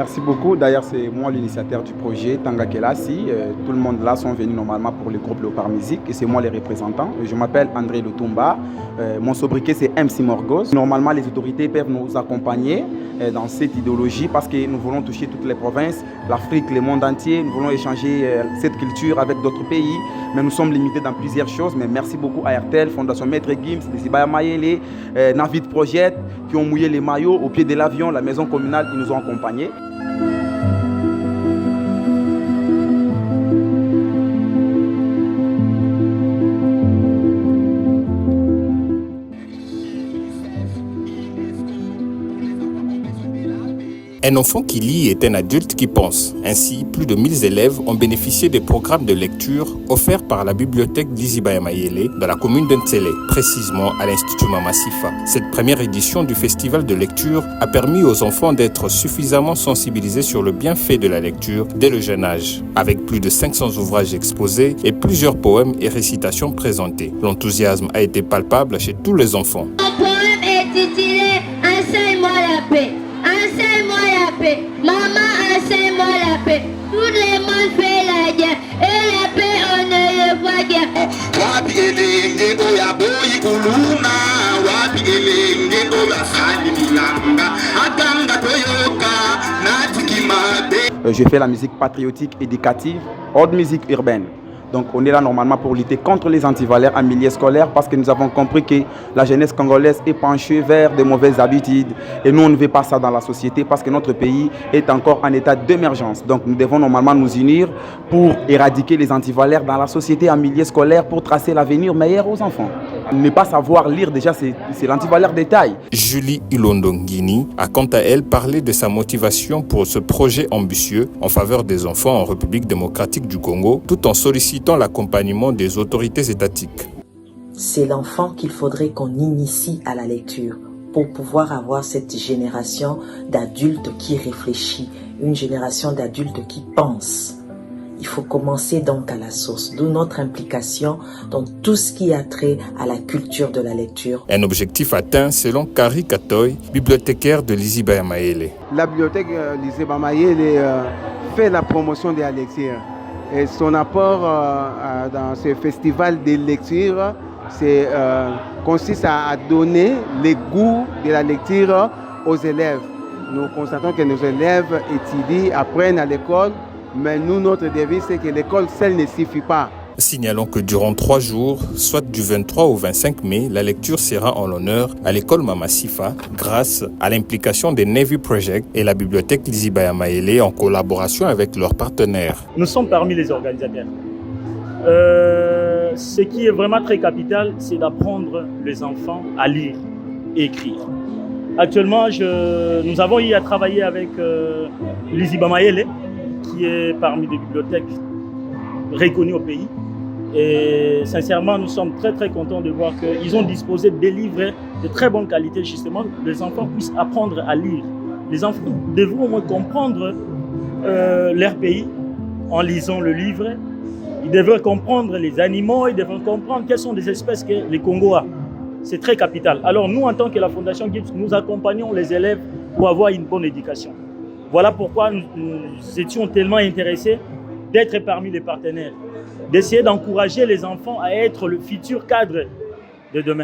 Merci beaucoup. D'ailleurs, c'est moi l'initiateur du projet Tanga Kelasi. Tout le monde là sont venus normalement pour le groupe Léopard Musique et c'est moi les représentants. Je m'appelle André Lutumba. Mon sobriquet c'est MC Morgos. Normalement, les autorités peuvent nous accompagner dans cette idéologie parce que nous voulons toucher toutes les provinces, l'Afrique, le monde entier. Nous voulons échanger cette culture avec d'autres pays, mais nous sommes limités dans plusieurs choses. Mais merci beaucoup à RTL, Fondation Maître Gims, les Ibaya Mayele, Navid Project qui ont mouillé les maillots au pied de l'avion, la maison communale qui nous ont accompagnés. Un enfant qui lit est un adulte qui pense. Ainsi, plus de 1000 élèves ont bénéficié des programmes de lecture offerts par la bibliothèque d'Izibaya Mayele dans la commune d'Ntsele, précisément à l'Institut Mama Sifa. Cette première édition du festival de lecture a permis aux enfants d'être suffisamment sensibilisés sur le bienfait de la lecture dès le jeune âge, avec plus de 500 ouvrages exposés et plusieurs poèmes et récitations présentés. L'enthousiasme a été palpable chez tous les enfants. Mon poème est titulé « Enseigne-moi la paix ». Enseigne-moi la paix, maman enseigne-moi la paix. Tout le monde fait la guerre et la paix on ne le voit guère. Je fais la musique patriotique éducative, haute musique urbaine. Donc on est là normalement pour lutter contre les antivaleurs en milieu scolaire parce que nous avons compris que la jeunesse congolaise est penchée vers de mauvaises habitudes et nous on ne veut pas ça dans la société parce que notre pays est encore en état d'émergence. Donc nous devons normalement nous unir pour éradiquer les antivaleurs dans la société en milieu scolaire pour tracer l'avenir meilleur aux enfants. Ne pas savoir lire déjà c'est l'antivaleur de taille. Julie Ilondongini a quant à elle parlé de sa motivation pour ce projet ambitieux en faveur des enfants en République démocratique du Congo tout en sollicitant l'accompagnement des autorités étatiques. C'est l'enfant qu'il faudrait qu'on initie à la lecture pour pouvoir avoir cette génération d'adultes qui réfléchit, une génération d'adultes qui pensent. Il faut commencer donc à la source, d'où notre implication dans tout ce qui a trait à la culture de la lecture. Un objectif atteint selon Kari Katoy, bibliothécaire de l'Izibaya Mayele. La bibliothèque l'Izibaya Mayele fait la promotion de la lecture. Et son apport dans ce festival de lecture consiste à donner le goût de la lecture aux élèves. Nous constatons que nos élèves étudient, apprennent à l'école, mais nous, notre devise, c'est que l'école seule ne suffit pas. Signalons que durant 3 jours, soit du 23 au 25 mai, la lecture sera en l'honneur à l'école Mama Sifa grâce à l'implication des Navy Project et la bibliothèque Izibaya Mayele en collaboration avec leurs partenaires. Nous sommes parmi les organisateurs. Ce qui est vraiment très capital, c'est d'apprendre les enfants à lire et écrire. Actuellement, nous avons eu à travailler avec l'Izibaya Mayele, qui est parmi les bibliothèques reconnues au pays. Et sincèrement, nous sommes très très contents de voir qu'ils ont disposé de livres de très bonne qualité, justement, que les enfants puissent apprendre à lire. Les enfants devront au moins comprendre leur pays en lisant le livre. Ils devraient comprendre les animaux, ils devraient comprendre quelles sont les espèces que le Congo a. C'est très capital. Alors nous, en tant que la Fondation Gims, nous accompagnons les élèves pour avoir une bonne éducation. Voilà pourquoi nous étions tellement intéressés d'être parmi les partenaires, d'essayer d'encourager les enfants à être le futur cadre de demain.